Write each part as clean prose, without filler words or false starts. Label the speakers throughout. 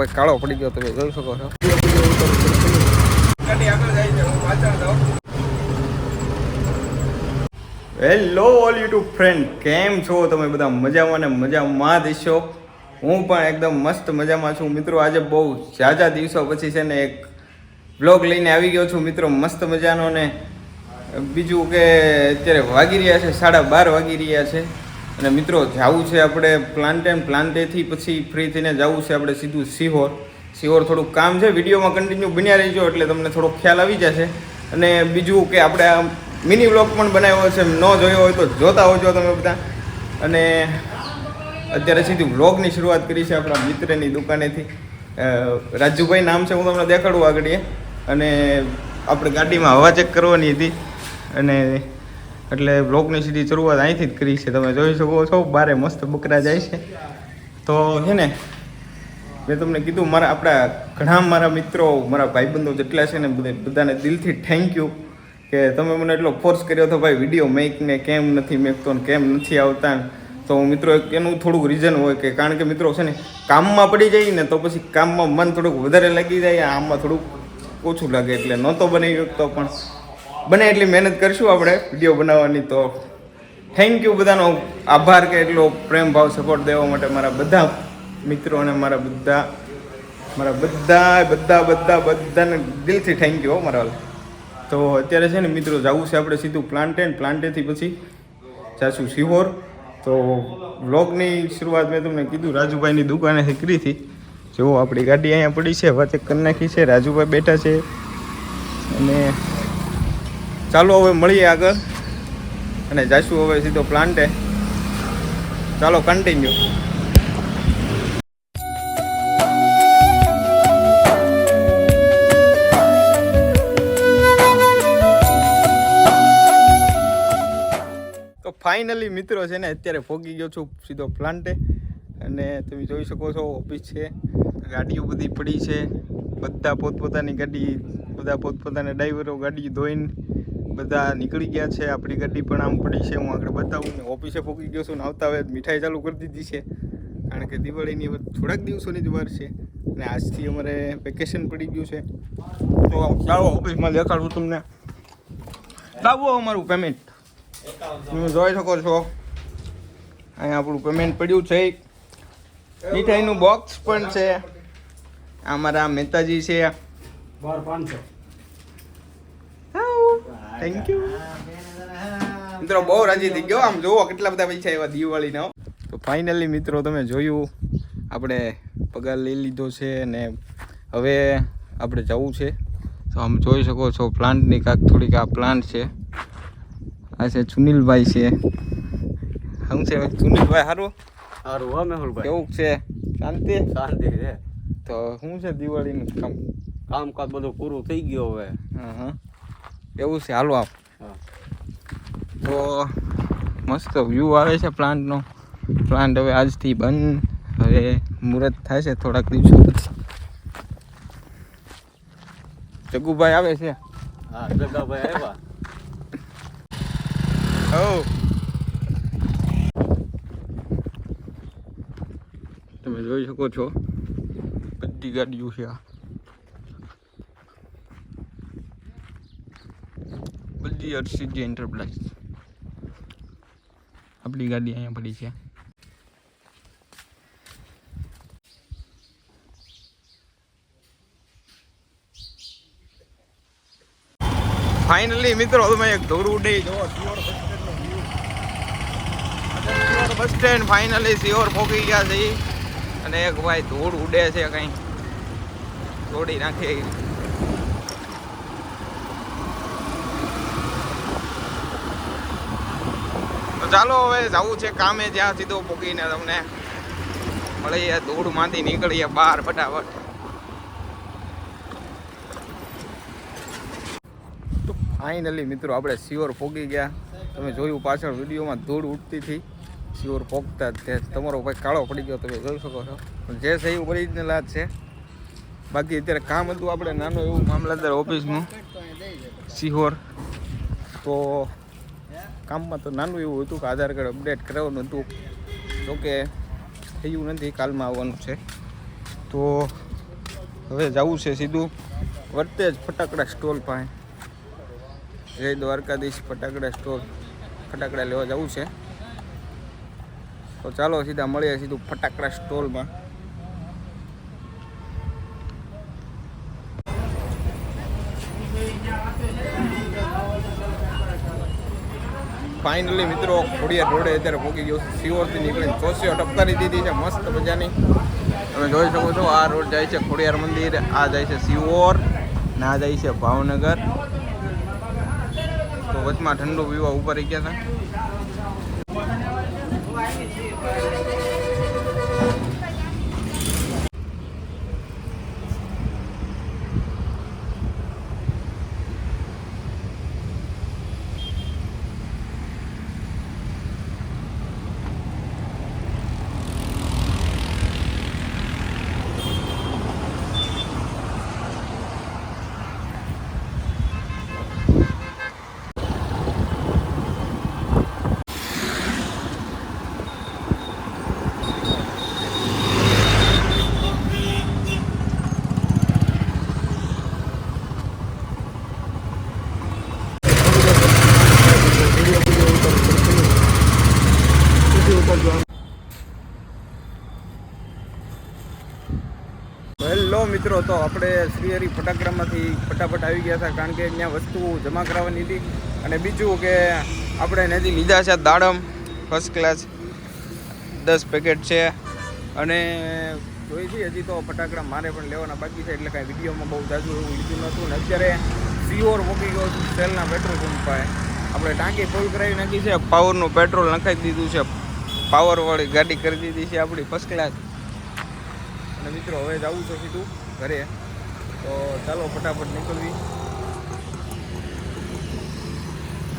Speaker 1: કોઈ કાળો પડી ગયો તમે જોઈ શકો છો. હેલો ઓલ યુટ્યુબ ફ્રેન્ડ, કેમ છો તમે બધા? મજામાં ને મજામાં જ છો. હું પણ એકદમ મસ્ત મજામાં છું મિત્રો. આજે બહુ ઝાઝા દિવસો પછી છે ને એક બ્લોગ લઈને આવી ગયો છું મિત્રો, મસ્ત મજાનો. ને બીજું કે અત્યારે વાગી રહ્યા છે 12:30 વાગી રહ્યા છે અને મિત્રો જવું છે આપણે પ્લાન્ટેથી પછી ફ્રી થઈને જવું છે આપણે સીધું સિહોર થોડુંક કામ છે. વિડીયોમાં કન્ટિન્યુ બન્યા રહીજો એટલે તમને થોડો ખ્યાલ આવી જશે. અને બીજું કે આપણે આ મિની વ્લોગ પણ બનાવ્યો છે, ન જોયો હોય તો જોતા હોજો તમે બધા. અને અત્યારે સીધી વ્લોગની શરૂઆત કરી છે આપણા મિત્રની દુકાનેથી. રાજુભાઈ નામ છે, હું તમને દેખાડું આગળ. અને આપણે ગાડીમાં હવા ચેક કરવાની હતી અને એટલે વ્લોગની સીધી શરૂઆત અહીંથી જ કરી છે. તમે જોઈ શકો છો બારે મસ્ત બકરા જાય છે. તો છે ને મેં તમને કીધું આપણા ઘણા મારા મિત્રો, મારા ભાઈબંધો જેટલા છે ને બધાને દિલથી થેન્ક યુ કે તમે મને એટલો ફોર્સ કર્યો હતો ભાઈ વિડીયો મેકને, કેમ નથી મેકતો ને કેમ નથી આવતા. તો મિત્રો એનું થોડુંક રીઝન હોય કે કારણ કે મિત્રો છે ને કામમાં પડી જાય ને તો પછી કામમાં મન થોડુંક વધારે લાગી જાય, આમાં થોડુંક ઓછું લાગે એટલે નહોતો બનાવી શકતો. પણ બને એટલી મહેનત કરશું આપણે વિડીયો બનાવવાની. તો થેન્ક યુ બધાનો આભાર કે એટલો પ્રેમ ભાવ સપોર્ટ દેવા માટે મારા બધા મિત્રો અને મારા બધાને દિલથી થેન્ક યુ મારા. તો અત્યારે છે ને મિત્રો જવું છે આપણે સીધું પ્લાન્ટેથી પછી જાશું સિહોર. તો વ્લોગની શરૂઆત મેં તમને કીધું રાજુભાઈની દુકાનેથી કરી હતી. જો આપણી ગાડી અહીંયા પડી છે, વાત કરી નાખી છે, રાજુભાઈ બેઠા છે. અને ચાલો હવે મળીએ આગળ અને જઈશું હવે સીધો પ્લાન્ટે. ચાલો કન્ટિન્યુ. તો ફાઇનલી મિત્રો છે ને અત્યારે પહોંચી ગયો છું સીધો પ્લાન્ટે. અને તમે જોઈ શકો છો ઓફિસ છે, ગાડીઓ બધી પડી છે, બધા પોતપોતાની ગાડી, બધા પોતપોતાના ડ્રાઈવરો ગાડી ધોઈને બધા નીકળી ગયા છે. આપણી ગાડી પણ આમ પડી છે, હું આગળ બતાવું. ને ઓફિસે પહોંચી ગયો છું ને આવતા હવે મીઠાઈ ચાલુ કરી દીધી છે કારણ કે દિવાળીની થોડાક દિવસોની જ વાર છે અને આજથી અમારે વેકેશન પડી ગયું છે. તો ચાલો ઓફિસમાં દેખાડું તમને. લાવો અમારું પેમેન્ટ તમે જોઈ શકો છો. અહીંયા આપણું પેમેન્ટ પડ્યું છે, મીઠાઈનું બોક્સ પણ છે. અમારા મહેતાજી છે.
Speaker 2: 500.
Speaker 1: થેન્ક યુ મિત્રો, બહુ રાજી થઈ ગયો. આમ જોવો કેટલા બધા પૈસા એવા દિવાળીના. તો ફાઇનલી મિત્રો તમે જોયું આપણે પગાર લઈ લીધો છે અને હવે આપણે જવું છે. તો આમ જોઈ શકો છો પ્લાન્ટની કાંક થોડીક આ પ્લાન્ટ છે. આ છે સુનિલભાઈ છે. શું છે સુનિલભાઈ? સારું
Speaker 2: હો મેહુલભાઈ,
Speaker 1: કેવું છે? શાંતિ
Speaker 2: છે.
Speaker 1: તો શું છે દિવાળીનું
Speaker 2: કામકાજ બધું પૂરું થઈ ગયું હવે.
Speaker 1: હા એવું છે. હાલો આપ. તો મસ્ત વ્યૂ આવે છે પ્લાન્ટનો. પ્લાન્ટ હવે આજથી બંધ, હવે મુહૂર્ત થાય છે થોડાક દિવસો પછી. જગ્ગુભાઈ આવે છે.
Speaker 2: હા, જગ્ગાભાઈ આવ્યા.
Speaker 1: તમે જોઈ શકો છો બધી ગાડીઓ છે. બધી અર્સિટી એન્ટરપ્રાઇઝ. આપણી ગાડી અહીંયા પડી છે. ફાઇનલી મિત્રો તમે એક દોરું ઉડે જોવો Sihor bus stand. Finally Sihor પહોંચી ગયા છે અને એક ભાઈ ધૂળ ઉડે છે, કંઈ તોડી નાખે. તો ચાલો હવે જવું છે કામે, જ્યાં સીધો પહોંચીને તમને મળીએ. ધૂળમાંથી નીકળીએ બહાર ફટાફટ. તો ફાઇનલી મિત્રો આપણે સિહોર પહોંચી ગયા. તમે જોયું પાછળ વિડીયોમાં ધૂળ ઉડતી હતી. સિહોર પહોંચતા જ તમારો ભાઈ કાળો પડી ગયો, તમે જોઈ શકો છો. પણ જે છે એ ઓરિજિનલ જ છે. બાકી અત્યારે કામ હતું આપણે નાનું એવું મામલતદાર ઓફિસમાં સિહોર. તો કામમાં તો નાનું એવું હતું કે આધાર કાર્ડ અપડેટ કરાવવાનું હતું, જોકે થયું નથી, કાલમાં આવવાનું છે. તો હવે જવું છે સીધું વર્તેજ ફટાકડા સ્ટોલ પાસે. જય દ્વારકાધીશ ફટાકડા સ્ટોલ, ફટાકડા લેવા જવું છે. તો ચાલો સીધા મળીએ સીધું ફટાકડા સ્ટોલમાં. ફાઇનલી મિત્રો ખોડિયાર રોડે અત્યારે પહોંચી ગયો. સિહોરથી નીકળીને ચોસીઓ ટપકારી દીધી છે મસ્ત મજાની. તમે જોઈ શકો છો આ રોડ જાય છે ખોડિયાર મંદિર, આ જાય છે સિહોર ને આ જાય છે ભાવનગર. તો વચમાં ઠંડુ પીવા ઉપર રહી ગયા હતા. હેલો મિત્રો, તો આપણે શ્રીહરિ ફટાકડામાંથી ફટાફટ આવી ગયા હતા કારણ કે ત્યાં વસ્તુ જમા કરાવવાની હતી. અને બીજું કે આપણે એનાથી લીધા છે દાડમ ફર્સ્ટ ક્લાસ 10 પેકેટ છે. અને જોઈ છે હજી તો ફટાકડા મારે પણ લેવાના બાકી છે, એટલે કાંઈ વિડીયોમાં બહુ જાજુ એવું લીધું નહોતું. ને અત્યારે સિહોર મૂકી ગયો છું સેલના પેટ્રોલ પંપ પાસે. આપણે ટાંકી ફૂલ કરાવી નાખી છે, પાવરનું પેટ્રોલ નખાઈ દીધું છે, પાવરવાળી ગાડી કરી દીધી છે આપણી ફર્સ્ટ ક્લાસ. અને મિત્રો હવે જવું છે સીધું ઘરે. તો ચાલો ફટાફટ નીકળવી.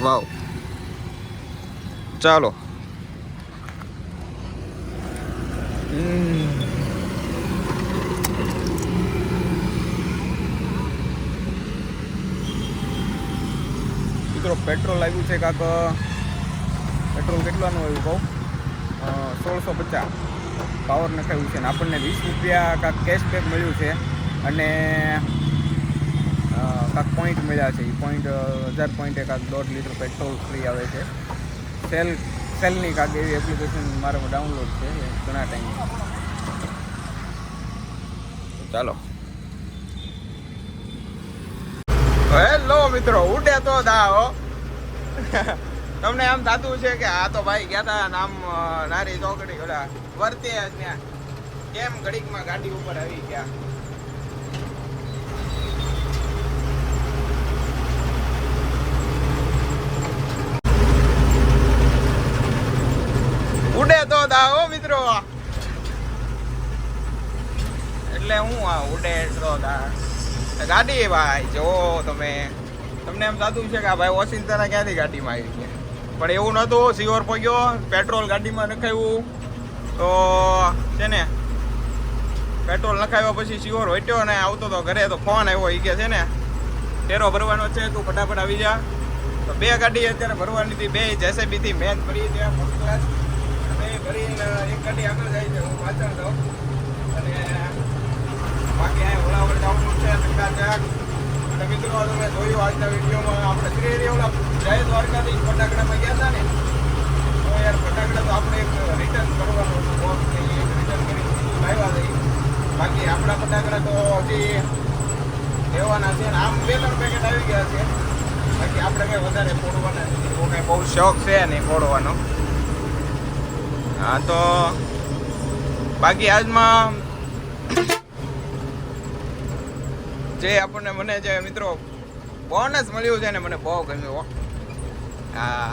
Speaker 1: વાવ, ચાલો. મિત્રો પેટ્રોલ આવ્યું છે કાંક, પેટ્રોલ કેટલાનું આવ્યું કહું, 1650 પાવર નખાવ્યું છે. ને આપણને 20 રૂપિયા કાંક કેશબેક મળ્યું છે. અને કાંક પોઈન્ટ મળ્યા છે. એ પોઈન્ટ 1000 પોઈન્ટે કાંક 1.5 લીટર પેટ્રોલ ફ્રી આવે છે. સેલની કાંક એવી એપ્લિકેશન મારામાં ડાઉનલોડ છે ઘણા ટાઈમ. ચાલો. હેલો મિત્રો, ઉડે તો દાઓ. તમને એમ થતું છે કે આ તો ભાઈ ગયા હતા નામ નારી ચોકડી ઓલા વર્તે ત્યાં, કેમ ઘડીકમાં ગાડી ઉપર આવી ગયા. ઉડે તો દાઓ મિત્રો, એટલે હું આ ઉડે તો દા ગાડી ભાઈ જો તમે. તમને એમ થતું છે કે આ ભાઈ ઓસિંતાના ક્યાંથી ગાડીમાં આવી છે, પણ એવું નહોતું. સિહોર પહોંચ્યો, પેટ્રોલ ગાડીમાં નખાવ્યું તો છે ને, પેટ્રોલ નખાવ્યા પછી સિહોર વટ્યો અને આવતો તો ઘરે. તો ફોન આવ્યો, એ કે છે ને ટેરો ભરવાનો છે, તું ફટાફટ આવી જા. તો 2 ગાડી અત્યારે ભરવાની હતી, 2 જેસીબીથી મેચ ભરી ત્યાં ફર્સ્ટ ક્લાસ. બે ભરીને એક ગાડી આગળ જાય છે, હું પાછળ જાઉં. અને બાકી આ ઓલાવર જવાનું છે ચકાચક. અને મિત્રો તમે જોયું આજના વિડીયોમાં આપણે શ્રીહરિ ઓલા જય દ્વારકાધીશ ફટાકડામાં ગયા હતા ને, તો યાર ફટાકડા તો આપણે એક રિટર્ન કરવાનું હતું. બોક્સ ને એક રિટર્ન કરી લાવ્યા હતા. બાકી આપણા ફટાકડા તો હજી લેવાના છે. આમ 2-3 પેકેટ આવી ગયા છે. બાકી આપણે કંઈ વધારે ફોડવાના નથી, એવો કંઈ બહુ શોખ છે નહીં ફોડવાનો. હા તો બાકી આજમાં જે આપણને મને જે મિત્રો બોનસ મળ્યું છે ને, મને બહુ ગમ્યું. હા